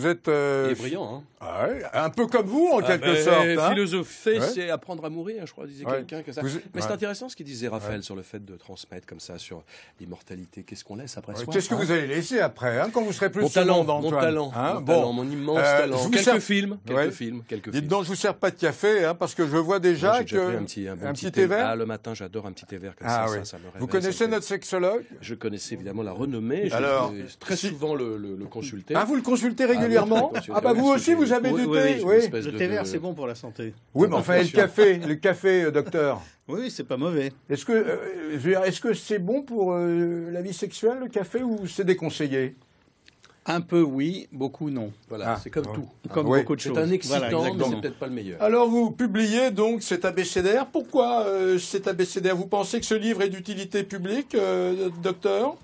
Vous êtes... Il est brillant, hein. Ah ouais, un peu comme vous, en quelque sorte. Hein. Philosopher, Ouais. c'est apprendre à mourir, je crois, disait quelqu'un. Que ça... Mais c'est ouais. intéressant ce qu'il disait, Raphaël, sur le fait de transmettre comme ça, sur l'immortalité. Qu'est-ce qu'on laisse après soi? Qu'est-ce que vous allez laisser après, hein, quand vous serez plus Mon sur le talent, monde, Antoine, mon talent, hein, mon talent, mon immense talent. Quelques films, quelques Dites films. donc, je vous sers pas de café, hein, parce que je vois déjà J'ai déjà que... pris un petit thé vert. Ah, le matin, j'adore un petit thé vert comme Ah, ça, oui. ça me réveille. Vous connaissez notre sexologue? Je connaissais évidemment la renommée. Alors, j'ai très souvent le consulter. Ah, vous le consultez régulièrement? oui, Ah, bah vous aussi, vous avez du thé? Oui. Le thé vert, c'est bon pour la santé. Oui, mais enfin, le café, docteur. Oui, c'est pas mauvais. Est-ce que c'est bon pour la vie sexuelle, le café, ou c'est déconseillé? Un peu oui, beaucoup non. Voilà, Ah, c'est comme ouais. tout. Comme Oui. beaucoup de choses. C'est un excitant, Voilà, mais exactement. c'est peut-être pas le meilleur. Alors, vous publiez donc cet abécédaire. Pourquoi cet abécédaire? Vous pensez que ce livre est d'utilité publique, docteur?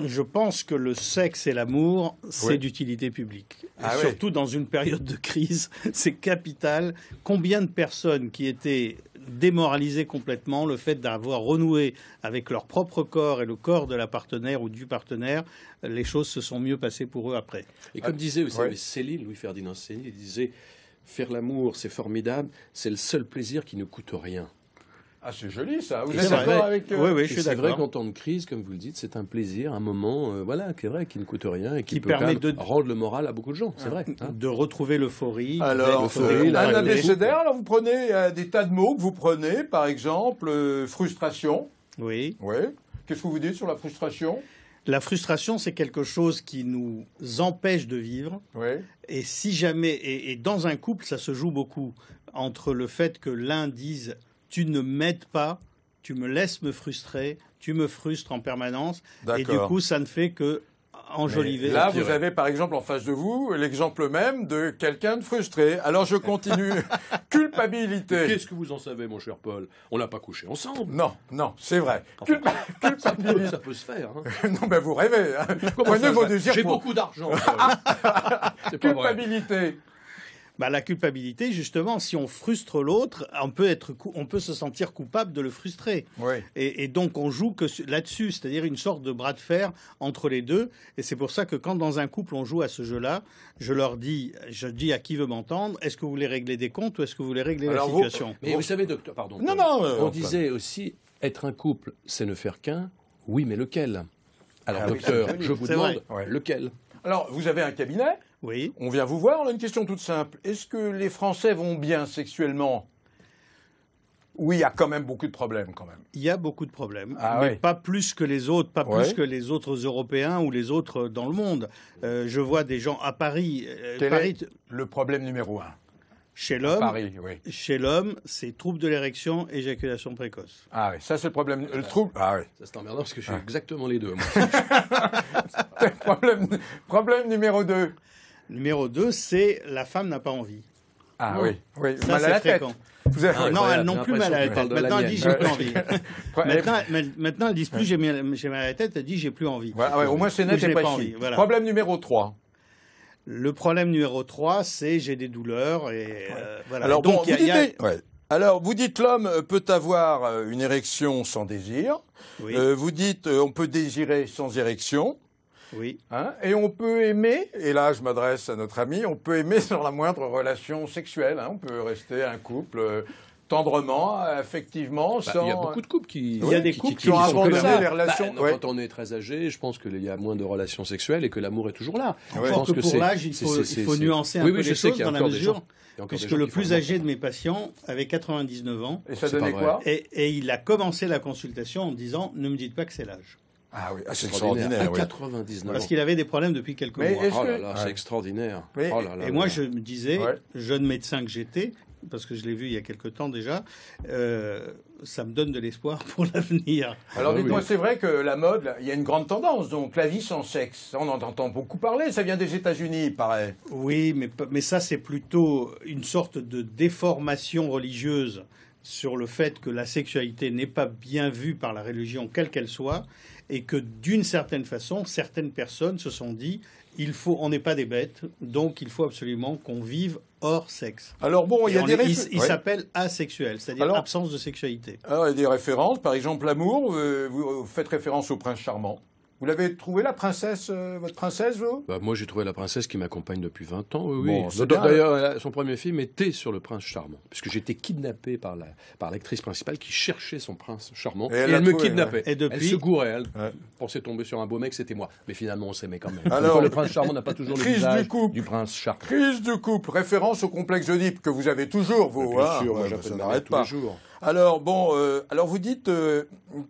Je pense que le sexe et l'amour, c'est Oui. d'utilité publique. Ah Et ouais. surtout dans une période de crise, c'est capital. Combien de personnes qui étaient démoralisées complètement, le fait d'avoir renoué avec leur propre corps et le corps de la partenaire ou du partenaire, les choses se sont mieux passées pour eux après. Et comme disait, vous Ouais. savez, Céline, Louis-Ferdinand Céline, il disait faire l'amour, c'est formidable, c'est le seul plaisir qui ne coûte rien. Ah, c'est joli, ça. Vous Et êtes c'est d'accord vrai. avec... Oui, oui, Et je suis c'est vrai d'accord. qu'en temps de crise, comme vous le dites, c'est un plaisir, un moment, voilà, qui est vrai, qui ne coûte rien et qui peut permet quand même rendre le moral à beaucoup de gens. C'est vrai. Hein. De retrouver l'euphorie. Alors, l'euphorie, un la réalité. abécédaire, alors vous prenez des tas de mots que vous prenez, par exemple, frustration. Oui. Oui. Qu'est-ce que vous dites sur la frustration? La frustration, c'est quelque chose qui nous empêche de vivre. Oui. Et si jamais, et dans un couple, ça se joue beaucoup entre le fait que l'un dise « tu ne m'aides pas, tu me laisses me frustrer, tu me frustres en permanence », et du coup, ça ne fait que enjoliver. Là, vous avez par exemple en face de vous l'exemple même de quelqu'un de frustré. Alors je continue. Culpabilité. Qu'est-ce que vous en savez, mon cher Paul? On n'a pas couché ensemble. Non, c'est vrai. Enfin, Culpabilité. ça peut se faire. Hein. Non, ben vous rêvez. Hein. Prenez vos désirs. J'ai pour- beaucoup d'argent. C'est pas vrai. Culpabilité. Bah, la culpabilité, justement, si on frustre l'autre, on peut se sentir coupable de le frustrer. Oui. Et donc, on joue que là-dessus, c'est-à-dire une sorte de bras de fer entre les deux. Et c'est pour ça que quand dans un couple, on joue à ce jeu-là, je dis à qui veut m'entendre, est-ce que vous voulez régler des comptes ou est-ce que vous voulez régler Alors, la vous- situation? Mais vous savez, docteur, pardon. Non, Paul, non, on disait aussi, être un couple, c'est ne faire qu'un. Oui, mais lequel? Alors, Ah oui, docteur, c'est joli. je vous C'est demande, vrai. Ouais. lequel? Alors, vous avez un cabinet. Oui. On vient vous voir. On a une question toute simple. Est-ce que les Français vont bien sexuellement? Oui, il y a quand même beaucoup de problèmes, quand même. Il y a beaucoup de problèmes, Ah mais oui. pas plus que les autres, pas Ouais. plus que les autres Européens ou les autres dans le monde. Je vois des gens à Paris, Quel est le problème numéro 1? chez À l'homme. Paris, oui. Chez l'homme, c'est trouble de l'érection, éjaculation précoce. Ah oui, ça c'est le problème. Le trouble. Ah oui. Ça c'est emmerdant parce que je suis exactement les deux. Moi. Problème numéro 2. Numéro 2, c'est la femme n'a pas envie. Ah Non. oui, oui. Ça, mal à c'est la tête. fréquent. Vous avez... Non, incroyable, elles n'ont j'ai plus mal à la l'impression tête. qu'on parle de Maintenant, la elles disent mienne. j'ai plus envie. Maintenant, elles disent plus j'ai mal à la tête, elles disent j'ai plus envie. Voilà, ouais, au moins c'est net Je et n'ai pas précis. envie, voilà. Problème numéro 3. Le problème numéro 3, c'est j'ai des douleurs et voilà. Alors donc bon, Alors vous dites l'homme peut avoir une érection sans désir. Oui. Vous dites on peut désirer sans érection. Oui. Hein, et on peut aimer, et là je m'adresse à notre ami, on peut aimer sans la moindre relation sexuelle. Hein, on peut rester un couple tendrement, affectivement, Bah, sans... il y a beaucoup de couples qui, Il y a des couples qui ont sont abandonné comme ça. les relations. Bah, Ouais. Quand on est très âgé, je pense qu'il y a moins de relations sexuelles et que l'amour est toujours là. Ouais. Je pense que pour l'âge, il faut nuancer un oui, peu oui, les je sais choses qu'il y a dans la encore des mesure, gens. Il y a encore des puisque gens le qui font plus le âgé de mes patients avait 99 ans Et ça C'est donnait pas quoi? et il a commencé la consultation en me disant ne me dites pas que c'est l'âge. Ah oui, c'est extraordinaire. extraordinaire. À oui. 99 Parce ans. qu'il avait des problèmes depuis quelques Mais mois. est-ce Oh là que- là, Ouais. c'est extraordinaire. Mais- Oh là là Et là moi, là. je me disais, Ouais. jeune médecin que j'étais, parce que je l'ai vu il y a quelque temps déjà, ça me donne de l'espoir pour l'avenir. Alors Ah, dites-moi, oui. c'est vrai que la mode, là, il y a une grande tendance, donc la vie sans sexe. On en entend beaucoup parler, ça vient des États-Unis, il paraît. Oui, mais ça, c'est plutôt une sorte de déformation religieuse sur le fait que la sexualité n'est pas bien vue par la religion, quelle qu'elle soit, et que d'une certaine façon, certaines personnes se sont dit on n'est pas des bêtes, donc il faut absolument qu'on vive hors sexe. Alors bon, il y a des Il ouais. s'appelle asexuel, c'est-à-dire Alors- absence de sexualité. Alors, il y a des références, par exemple l'amour, vous faites référence au prince charmant. Vous l'avez trouvé la princesse, votre princesse, vous? Bah, moi, j'ai trouvé la princesse qui m'accompagne depuis 20 ans. Oui, Bon, oui. c'est bien. D'ailleurs, son premier film était sur le prince charmant, puisque j'étais kidnappé par l'actrice principale qui cherchait son prince charmant. Et Et elle elle l'a me trouvé, kidnappait. ouais. Et depuis- Elle se gourait. Elle Ouais. pensait tomber sur un beau mec, c'était moi. Mais finalement, on s'aimait quand même. Alors, le prince charmant n'a pas toujours le crise visage du couple. du prince charmant. Crise du couple, référence au complexe d'Oedipe que vous avez toujours, vous. Bien hein. sûr, moi, Ouais, j'appelle ça ma n'arrête mère tous les pas. jours. Alors, bon, alors vous dites,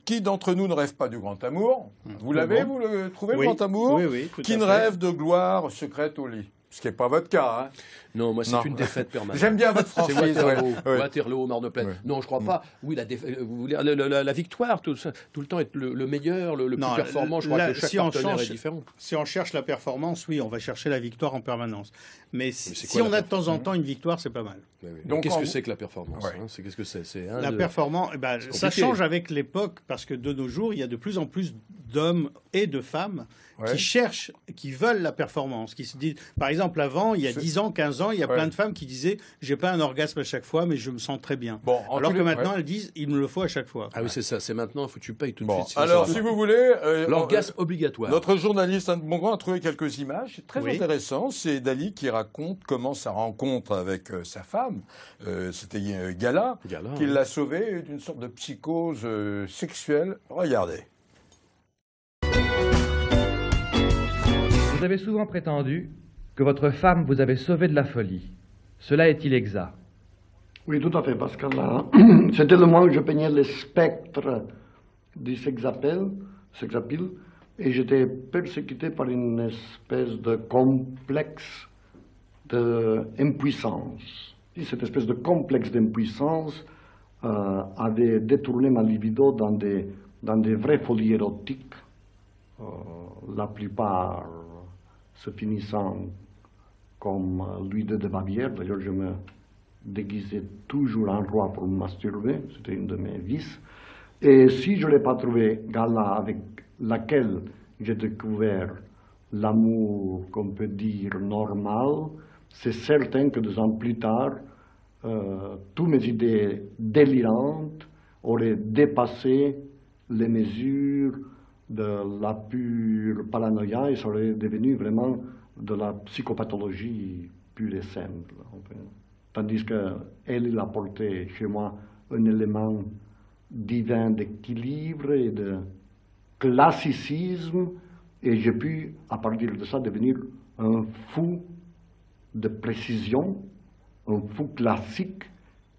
qui d'entre nous ne rêve pas du grand amour? Vous l'avez, vous le trouvez, Oui. le grand amour? Oui, oui, tout à Qui ne fait. rêve de gloire secrète au lit? Ce qui n'est pas votre cas, hein. Non, moi, c'est Non. une défaite permanente. J'aime bien votre C'est franchise. Waterloo, ouais. Ouais. Waterloo, Marne-le-Plaine. Ouais. Non, je crois pas. Oui, vous voulez la victoire, tout le temps être le meilleur, le Non, plus performant. Je crois là, que chaque si on partenaire change- est différent. Si on cherche la performance, oui, on va chercher la victoire en permanence. Mais c'est si quoi on la a de temps en temps une victoire, c'est pas mal. Oui, oui. Donc, Qu'est-ce en- que c'est que la performance Ouais. hein Qu'est-ce que c'est La performance, eh ben, ça compliqué. change avec l'époque parce que de nos jours, il y a de plus en plus d'hommes et de femmes Ouais. qui cherchent, qui veulent la performance, qui se disent, par exemple, avant, il y a C'est- 10 ans, 15 ans, il y a Ouais. plein de femmes qui disaient, j'ai pas un orgasme à chaque fois, mais je me sens très bien. Bon, en Alors tous que les- maintenant, ouais. elles disent, il me le faut à chaque fois. Ah oui, c'est ça. C'est maintenant, il faut que tu payes tout de Bon, suite. sinon alors, ça si va vous pas. voulez, L'orgasme obligatoire. notre journaliste Anne de Bongrand a trouvé quelques images. C'est très Oui. intéressant. C'est Dali qui raconte comment sa rencontre avec sa femme, c'était Gala, Gala, qui hein. l'a sauvé d'une sorte de psychose sexuelle. Regardez. Vous avez souvent prétendu que votre femme vous avait sauvé de la folie. Cela est-il exact? Oui, tout à fait, parce que là, c'était le moment où je peignais le spectre du sex-appeal, et j'étais persécuté par une espèce de complexe d'impuissance. Et cette espèce de complexe d'impuissance avait détourné ma libido dans des vraies folies érotiques, la plupart se finissant comme Louis II de Bavière. D'ailleurs, je me déguisais toujours en roi pour me masturber, c'était une de mes vices. Et si je n'ai pas trouvé Gala avec laquelle j'ai découvert l'amour qu'on peut dire normal, c'est certain que 2 ans plus tard, toutes mes idées délirantes auraient dépassé les mesures de la pure paranoïa et ça aurait devenu vraiment de la psychopathologie pure et simple. Enfin. Tandis qu'elle, il apportait chez moi un élément divin d'équilibre et de classicisme, et j'ai pu, à partir de ça, devenir un fou de précision, un fou classique,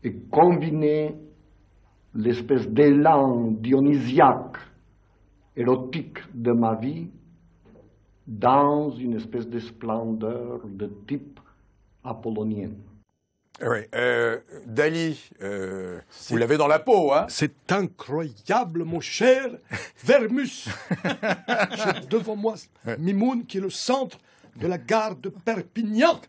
et combiner l'espèce d'élan dionysiaque, érotique de ma vie dans une espèce de splendeur de type apollonien. Oui, Dali, vous l'avez dans la peau, hein? C'est incroyable, mon cher Vermus. J'ai devant moi Mimoun, qui est le centre de la gare de Perpignan.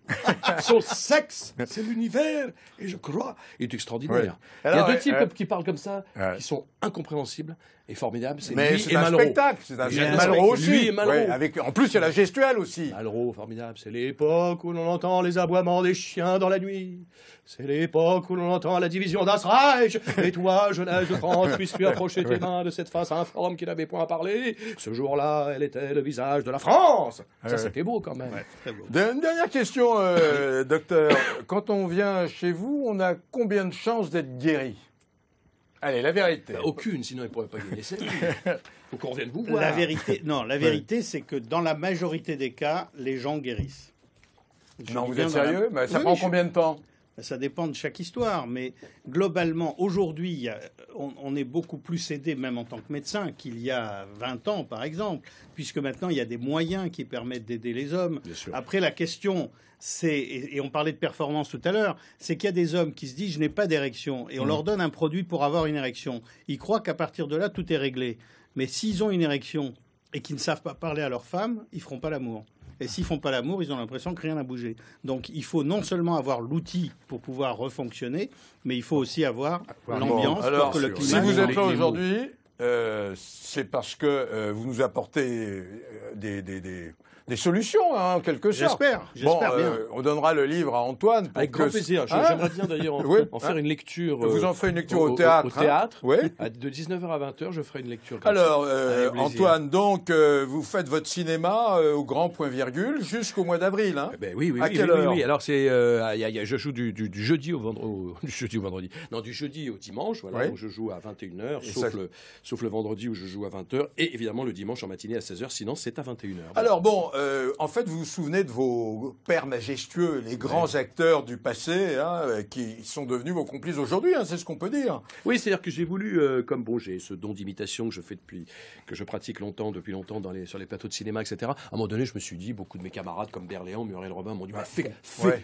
Son sexe, c'est l'univers, et je crois, il est extraordinaire. Ouais. Il y Alors, a 2 types qui parlent comme ça, ouais. qui sont incompréhensibles et formidables. C'est Mais lui c'est et un Malraux. spectacle, c'est un Lui et Malraux aussi. Lui et Malraux. Ouais, en plus, il y a la gestuelle aussi. Malraux, formidable. C'est l'époque où l'on entend les aboiements des chiens dans la nuit. C'est l'époque où l'on entend la division d'Asreich. Et toi, jeunesse de France, puisses-tu approcher tes mains de cette face informe qui n'avait point à parler? Ce jour-là, elle était le visage de la France. Ça, Ouais. c'était beau quand même. Très beau. Une dernière question, docteur. Quand on vient chez vous, on a combien de chances d'être guéri? Allez, la vérité. Aucune, sinon il ne pourrait pas gagner sa vie. Faut qu'on revienne vous voir. La vérité, c'est que dans la majorité des cas, les gens guérissent. Je Non, dis vous bien êtes dans la- sérieux? Mais ça Oui, prend je- combien de temps? Ça dépend de chaque histoire, mais globalement, aujourd'hui, on est beaucoup plus aidé, même en tant que médecin, qu'il y a 20 ans, par exemple, puisque maintenant, il y a des moyens qui permettent d'aider les hommes. Bien sûr. Après, la question, c'est, et on parlait de performance tout à l'heure, c'est qu'il y a des hommes qui se disent, je n'ai pas d'érection, et on leur donne un produit pour avoir une érection. Ils croient qu'à partir de là, tout est réglé. Mais s'ils ont une érection et qu'ils ne savent pas parler à leur femme, ils feront pas l'amour. Et s'ils font pas l'amour, ils ont l'impression que rien n'a bougé. Donc il faut non seulement avoir l'outil pour pouvoir refonctionner, mais il faut aussi avoir l'ambiance Bon, alors, pour que le si climat... vous êtes les là mots. aujourd'hui, c'est parce que vous nous apportez des solutions, hein, en quelque sorte. J'espère bien. On donnera le livre à Antoine. Avec grand plaisir. J'aimerais bien d'ailleurs en faire une lecture. Vous en ferez une lecture au théâtre. Au théâtre. Oui. De 19h à 20h, je ferai une lecture. Alors, Antoine, donc, vous faites votre cinéma au grand point virgule jusqu'au mois d'avril. Hein. Oui. À quelle heure ? Alors, c'est, je joue du jeudi au vendredi. Non, du jeudi au dimanche. Voilà, où je joue à 21h, sauf le vendredi où je joue à 20h. Et évidemment, le dimanche en matinée à 16h. Sinon, c'est à 21h. Alors, bon, en fait, vous vous souvenez de vos pères majestueux, les grands acteurs du passé, hein, qui sont devenus vos complices aujourd'hui, hein, c'est ce qu'on peut dire. Oui, c'est-à-dire que j'ai voulu, j'ai ce don d'imitation que je fais que je pratique depuis longtemps sur les plateaux de cinéma, etc. À un moment donné, je me suis dit, beaucoup de mes camarades comme Berléand, Muriel Robin m'ont dit,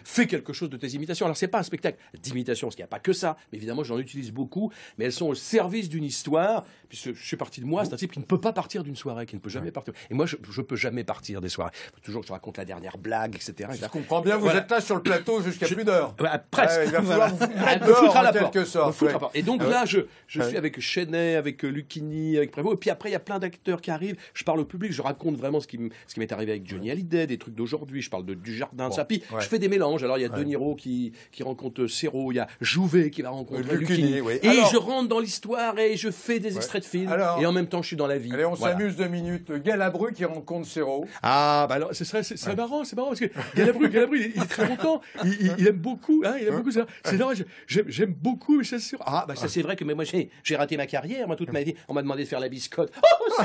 fais quelque chose de tes imitations. Alors, c'est pas un spectacle d'imitation, parce qu'il n'y a pas que ça. Mais évidemment, j'en utilise beaucoup, mais elles sont au service d'une histoire, puisque je suis parti de moi, c'est un type qui ne peut pas partir d'une soirée, qui ne peut jamais partir. Et moi, je peux jamais partir des soirées. Faut toujours que je raconte la dernière blague, etc. Je comprends bien, vous êtes là sur le plateau jusqu'à plus d'heure. Presque. Il va falloir vous mettre dehors, en quelque sorte. Et donc là, je suis avec Chenet, avec Lucchini, avec Prévost, et puis après, il y a plein d'acteurs qui arrivent. Je parle au public, je raconte vraiment ce qui m'est arrivé avec Johnny Hallyday, des trucs d'aujourd'hui. Je parle du jardin de Sapi. Je fais des mélanges. Alors, il y a De Niro qui rencontre Serrault, il y a Jouvet qui va rencontrer Lucchini. Et je rentre dans l'histoire et je fais des extraits de films. Et en même temps, je suis dans la vie. Allez, on s'amuse 2 minutes. Galabru qui rencontre Serrault. Ah, bah alors, c'est marrant, parce que Galabru, il est très content. Il aime beaucoup, hein, ça. C'est vrai, j'aime beaucoup, mais c'est sûr. Ah, bah ça, c'est vrai que moi, j'ai raté ma carrière, moi, toute ma vie. On m'a demandé de faire la biscotte. Oh,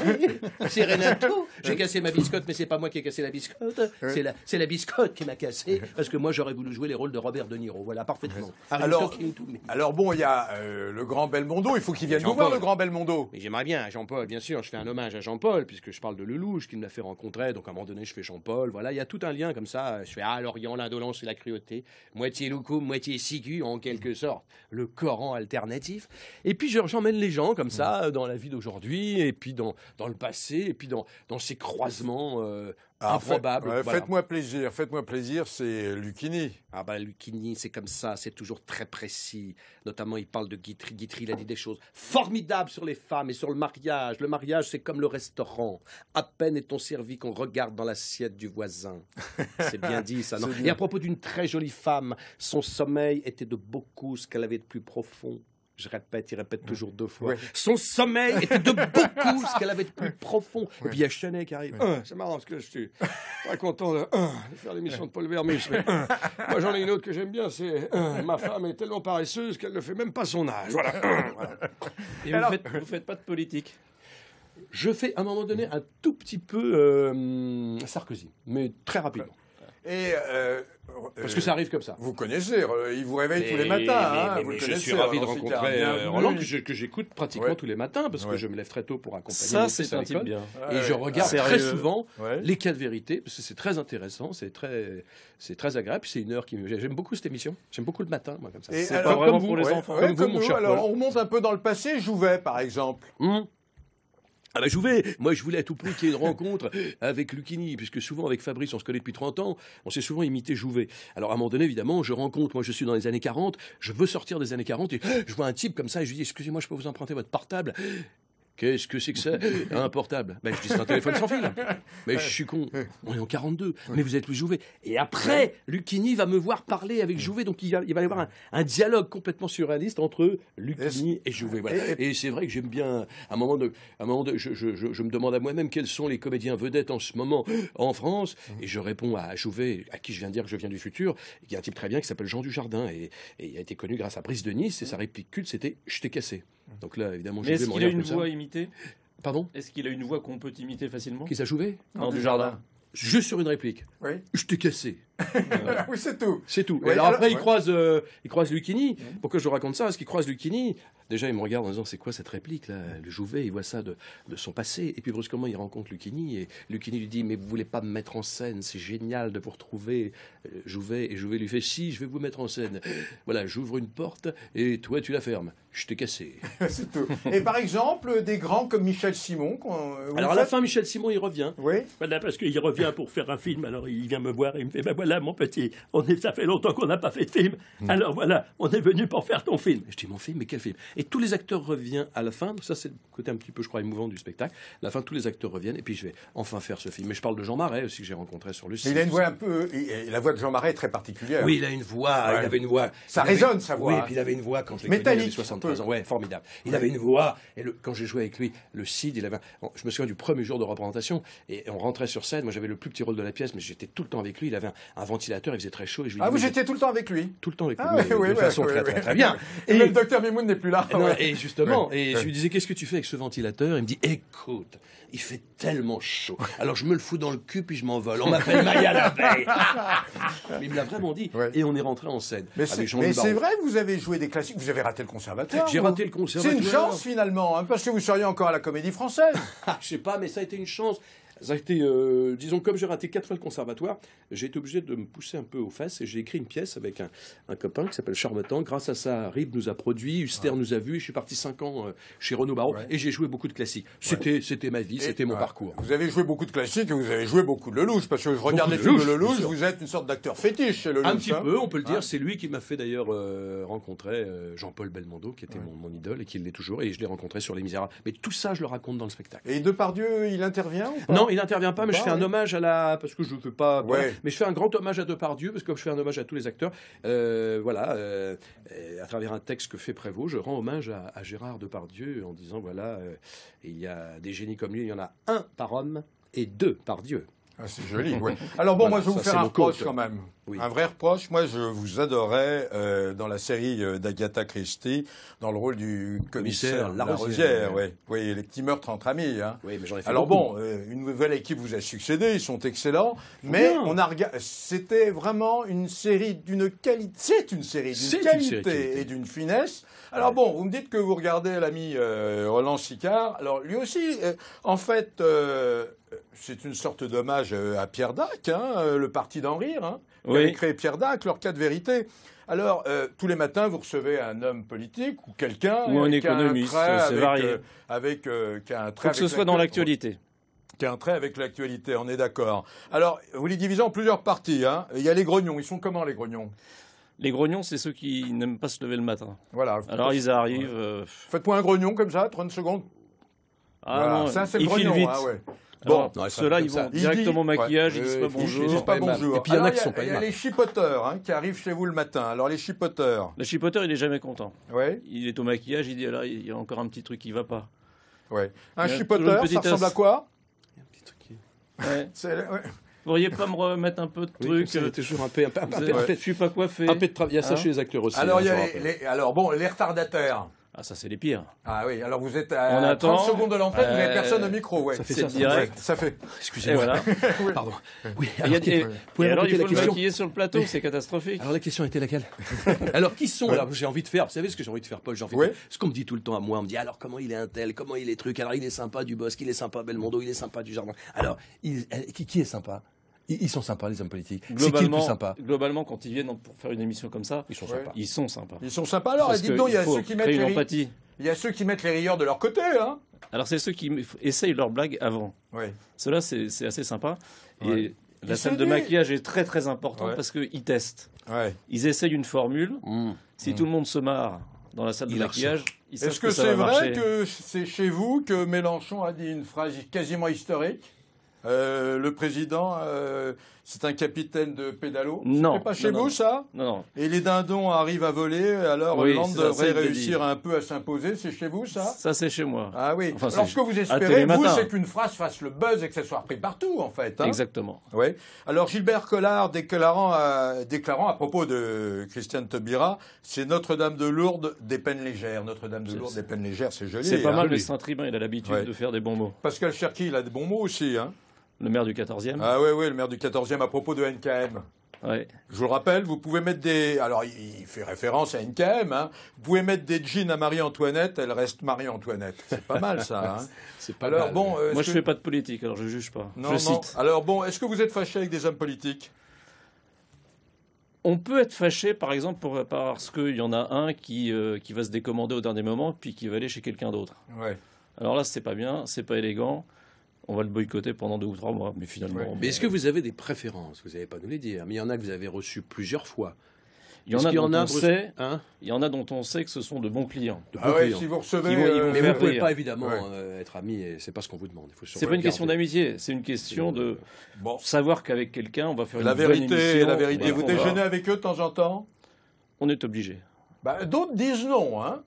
c'est Renato. J'ai cassé ma biscotte, mais c'est pas moi qui ai cassé la biscotte. C'est la biscotte qui m'a cassé, parce que moi, j'aurais voulu jouer les rôles de Robert De Niro. Voilà, parfaitement. Alors bon, il y a le grand Belmondo. Il faut qu'il vienne nous voir, le grand Belmondo. Mais j'aimerais bien, Jean-Paul, bien sûr. Je fais un hommage à Jean-Paul, puisque je parle de Lelouch, qui me l'a fait rencontrer. Donc, à un moment donné, je fais Jean-Paul. Voilà, il y a tout un lien comme ça. Je fais l'Orient, l'indolence et la cruauté. Moitié loukoum, moitié sigu, en quelque sorte. Le Coran alternatif. Et puis, j'emmène les gens comme ça, dans la vie d'aujourd'hui, et puis dans le passé, et puis dans ces croisements improbables. Voilà. Faites-moi plaisir, c'est Lucchini. Ah bah Lucchini, c'est comme ça, c'est toujours très précis. Notamment, il parle de Guitry. Guitry, il a dit des choses formidables sur les femmes et sur le mariage. Le mariage, c'est comme le restaurant. À peine est-on servi qu'on regarde dans l'assiette du voisin. C'est bien dit, ça, non? Et à propos d'une très jolie femme, son sommeil était de beaucoup ce qu'elle avait de plus profond. Je répète, il répète toujours 2 fois. Son sommeil était de beaucoup ce qu'elle avait de plus profond. Et puis il y a Chenet qui arrive. C'est marrant parce que je suis très content de faire l'émission de Paul Vermus. Mais, moi j'en ai une autre que j'aime bien, c'est ma femme est tellement paresseuse qu'elle ne fait même pas son âge. Voilà. Et vous faites pas de politique? Je fais à un moment donné un tout petit peu Sarkozy, mais très rapidement. Et parce que ça arrive comme ça. Vous connaissez, il vous réveille tous les matins. Mais je suis ravi de rencontrer Roland, que j'écoute pratiquement tous les matins, parce que je me lève très tôt pour accompagner ça, c'est un type bien. Et je regarde très souvent les cas de vérité, parce que c'est très intéressant, c'est très agréable, puis c'est une heure qui j'aime beaucoup cette émission. J'aime beaucoup le matin, moi, comme ça. C'est pas vraiment pour les enfants. Comme vous, mon cher Paul. Alors, on remonte un peu dans le passé, Jouvet, par exemple. Ah bah moi je voulais à tout prix qu'il y ait une rencontre avec Lucchini, puisque souvent avec Fabrice on se connaît depuis 30 ans, on s'est souvent imité Jouvet. Alors à un moment donné évidemment je rencontre, moi je suis dans les années 40, je veux sortir des années 40 et je vois un type comme ça et je lui dis excusez-moi je peux vous emprunter votre portable? Qu'est-ce que c'est que ça? Un portable. Ben, je dis c'est un téléphone sans fil. Mais je suis con. On est en 42. Mais vous êtes Louis Jouvet. Et après, Lucchini va me voir parler avec Jouvet. Donc il va y avoir un dialogue complètement surréaliste entre Lucchini et Jouvet. Voilà. Et c'est vrai que j'aime bien. À un moment de, je me demande à moi-même quels sont les comédiens vedettes en ce moment en France. Et je réponds à Jouvet, à qui je viens de dire que je viens du futur. Il y a un type très bien qui s'appelle Jean Dujardin. Et il a été connu grâce à Brice de Nice. Et sa réplique culte, c'était je t'ai cassé. Donc là, évidemment, mais est-ce qu'il a une voix imitée? Pardon? Est-ce qu'il a une voix qu'on peut imiter facilement? Qui s'est Jouvet? Non, Dujardin. Juste sur une réplique. Oui. Je t'ai cassé. Oui, c'est tout. C'est tout. Oui, alors après, il croise Lucchini. Pourquoi je raconte ça? Parce qu'il croise Lucchini. Déjà, il me regarde en disant, c'est quoi cette réplique, là? Le Jouvet, il voit ça de son passé. Et puis, brusquement, il rencontre Lucchini. Et Lucchini lui dit, mais vous voulez pas me mettre en scène? C'est génial de vous retrouver, Jouvet. Et Jouvet lui fait, si, je vais vous mettre en scène. Voilà, j'ouvre une porte et toi, tu la fermes. Je t'ai cassé. C'est tout. Et par exemple, des grands comme Michel Simon. Alors, à la fin, Michel Simon, il revient. Oui. Voilà, parce qu'il revient pour faire un film. Alors, il vient me voir et il me fait, ben voilà, voilà, mon petit, ça fait longtemps qu'on n'a pas fait de film. Alors voilà, on est venu pour faire ton film. Je dis, mon film, mais quel film? Et tous les acteurs reviennent à la fin. Ça, c'est le côté un petit peu, je crois, émouvant du spectacle. À la fin, tous les acteurs reviennent, et puis je vais enfin faire ce film. Mais je parle de Jean Marais aussi, que j'ai rencontré sur le site. Il a une voix un peu... La voix de Jean Marais est très particulière. Oui, il a une voix. Ouais. Il avait une voix. Ça résonne, sa voix. Oui, et puis il avait une voix quand je l'ai connu, il avait Métallique. 73 ans. Ouais, formidable. Il avait une voix. Et quand j'ai joué avec lui, le Cid, je me souviens du premier jour de représentation. Et on rentrait sur scène. Moi, j'avais le plus petit rôle de la pièce, mais j'étais tout le temps avec lui. Il avait un ventilateur, il faisait très chaud. Et je lui Ah, disais, vous étiez tout le temps avec lui? tout le temps avec lui, Ah, oui, de façon très bien. Et le docteur Mimoun n'est plus là. Non, Ouais. et justement, Ouais. et je lui disais, qu'est-ce que tu fais avec ce ventilateur? Il me dit, écoute, il fait tellement chaud. Alors je me le fous dans le cul, puis je m'envole. On m'appelle Maya l'abeille. Mais il me l'a vraiment dit. Ouais. Et on est rentré en scène. Mais avec c'est Jean-Louis vrai que vous avez joué des classiques. Vous avez raté le conservatoire. J'ai vous. raté le conservatoire. C'est une chance finalement, hein, parce que vous seriez encore à la Comédie Française. Ah, je sais pas, mais ça a été une chance. Ça a été, disons, comme j'ai raté 4 fois le conservatoire, j'ai été obligé de me pousser un peu aux fesses et j'ai écrit une pièce avec un copain qui s'appelle Charmetan. Grâce à ça, Rib nous a produit, Huster nous a vus et je suis parti 5 ans chez Renaud Barraud et j'ai joué beaucoup de classiques. C'était ma vie, c'était mon parcours. Vous avez joué beaucoup de classiques et vous avez joué beaucoup de Lelouch, parce que je regarde les de films de Lelouch, Lelouch, bien sûr. vous êtes une sorte d'acteur fétiche chez Lelouch. Un petit hein. peu, on peut le dire. C'est lui qui m'a fait d'ailleurs rencontrer Jean-Paul Belmondo, qui était mon idole et qui l'est toujours. Et je l'ai rencontré sur Les Misérables. Mais tout ça, je le raconte dans le spectacle. Et Depardieu, il intervient ou pas? Non, il n'intervient pas, mais je fais un oui. hommage à la... Parce que je ne fais pas... voilà. Ouais. Mais je fais un grand hommage à Depardieu, parce que je fais un hommage à tous les acteurs. À travers un texte que fait Prévost, je rends hommage à Gérard Depardieu en disant, voilà, il y a des génies comme lui, il y en a un par homme et 2 par Dieu. Ah, c'est joli, ouais. Alors bon, Voilà, moi je vais vous ça, faire c'est un mon reproche côte. quand même. Oui. Un vrai reproche. Moi, je vous adorais dans la série d'Agatha Christie, dans le rôle du commissaire Larosière. Ouais. Oui, les petits meurtres entre amis. Hein. Oui, mais j'en ai fait Alors beaucoup. bon, une nouvelle équipe vous a succédé, ils sont excellents, mais Bien. on a c'était vraiment une série d'une qualité. C'est une série C'est d'une une série de qualité qualité. et d'une finesse. Alors bon, vous me dites que vous regardez l'ami Roland Sicard. Alors lui aussi, en fait, c'est une sorte d'hommage à Pierre Dac, hein, le parti d'en rire, hein, Oui. qu'avait créé Pierre Dac, leur cas de vérité. Alors, tous les matins, vous recevez un homme politique ou quelqu'un Ou un qui a économiste, trait c'est varié. qui a un Faut trait que ce avec soit dans l'actualité. qui a un trait avec l'actualité, on est d'accord. Alors, vous les divisez en plusieurs parties. Hein. Il y a les grognons. Ils sont comment, les grognons? Les grognons, c'est ceux qui n'aiment pas se lever le matin. Voilà. Alors ils arrivent. Faites-moi un grognon comme ça, 30 secondes. Ah Voilà. non, Ça, c'est le ils filent grognon. vite. Hein, ouais. Bon, Non, ceux-là, ils comme ça. vont Il directement dit- maquillage, ouais, ils disent pas ils bonjour. disent pas pas aimable. bonjour. Et puis, il y en a Alors, qui sont pas il y a aimables. les chipoteurs hein, qui arrivent chez vous le matin. Alors, les chipoteurs. Le chipoteur, il est jamais content. Ouais, Il est au maquillage, il dit là, il y a encore un petit truc qui va pas. ouais. Un Il y a toujours chipoteur, une ça petite ressemble à as. quoi? Ouais. Ouais. Vous pourriez pas me remettre un peu de Oui, trucs c'est toujours un peu Je suis pas coiffé. un peu de travail. Il y a ça Hein chez les acteurs aussi. Alors, hein, il y je a me rappelle. alors, bon, les retardataires. Ah, ça, c'est les pires. Ah oui, alors vous êtes On à attend. 30 secondes de l'antenne, vous n'avez personne au micro. Ouais. Ça fait C'est ça, direct. Ouais, ça fait. Et Excusez-moi. voilà. Pardon. Oui, Et il y a alors, des- vous pouvez et alors, il répéter faut la le question. maquiller sur le plateau, c'est catastrophique. Alors la question était laquelle? Alors qui sont là? J'ai envie de faire. Vous savez ce que j'ai envie de faire, Paul? J'ai envie de Oui. faire ce qu'on me dit tout le temps à moi. On me dit alors comment il est un tel, comment il est truc. Alors il est sympa du Bosque, il est sympa Belmondo, il est sympa du Jardin. Alors qui est sympa? Ils sont sympas les hommes politiques. C'est qui le plus sympa? Globalement, quand ils viennent pour faire une émission comme ça, Ils sont Ouais. sympas. ils sont sympas. Ils sont sympas. Alors, Parce dites donc, il y a qu'il faut ceux qui mettent créer les une empathie. il y a ceux qui mettent les rieurs de leur côté, hein. Alors, c'est ceux qui essayent leurs blagues avant. Ouais. Ceux-là, c'est assez sympa. Ouais. Et la Ils salle de s'aident. maquillage est très très importante Ouais. parce qu'ils testent. Ouais. Ils essayent une formule. Mmh. Si tout le monde se marre dans la salle de Il la maquillage, ils savent Est-ce que ça c'est va vrai marcher. que c'est chez vous que Mélenchon a dit une phrase quasiment historique? Le président, c'est un capitaine de pédalo. Non, C'est pas chez non, vous, non. ça? Non, non. Et les dindons arrivent à voler, alors Oui, Hollande ça, devrait il le réussir dit. un peu à s'imposer. C'est chez vous, ça? Ça, c'est chez moi. Ah oui. Enfin, alors, c'est ce que vous à espérez, vous, Télématin. c'est qu'une phrase fasse le buzz et que ça soit repris partout, en fait. Hein. Exactement. Oui. Alors Gilbert Collard déclarant à propos de Christiane Taubira, c'est Notre-Dame de Lourdes des peines légères. Notre-Dame de Lourdes des peines légères, c'est joli. C'est pas hein. mal, mais Saint-Tribun, il a l'habitude Ouais. de faire des bons mots. Pascal Cherki, il a des bons mots aussi. Hein. Le maire du 14e. Ah oui, oui, le maire du 14e à propos de NKM. Ouais. Je vous le rappelle, vous pouvez mettre des... Alors, il fait référence à NKM. Hein. Vous pouvez mettre des jeans à Marie-Antoinette, elle reste Marie-Antoinette. C'est pas mal, ça. Hein. C'est pas Alors, mal. bon... Moi, je fais pas de politique, alors je juge pas. Non, je non. cite. Alors, bon, est-ce que vous êtes fâché avec des hommes politiques? On peut être fâché, par exemple, parce qu'il y en a un qui va se décommander au dernier moment, puis qui va aller chez quelqu'un d'autre. Ouais. Alors là, c'est pas bien, c'est pas élégant. on va le boycotter pendant 2 ou 3 mois. Mais finalement... Ouais. Mais est-ce que vous avez des préférences? Vous n'avez pas nous les dire. Mais il y en a que vous avez reçus plusieurs fois. Il y en Est-ce a qu'il y dont en a on sait, hein, il y en a dont on sait que ce sont de bons clients. de Ah bons ouais, clients. si vous recevez... Ils vont Mais vous faire ne pouvez rire. pas évidemment Ouais. être amis, et c'est pas ce qu'on vous demande. Il faut C'est pas une question d'amitié, c'est une question de Bon, savoir qu'avec quelqu'un, on va faire la une bonne vérité, émission. la vérité. Voilà, Vous on va- déjeunez avec eux de temps en temps? On est obligé. Bah, d'autres disent non, hein.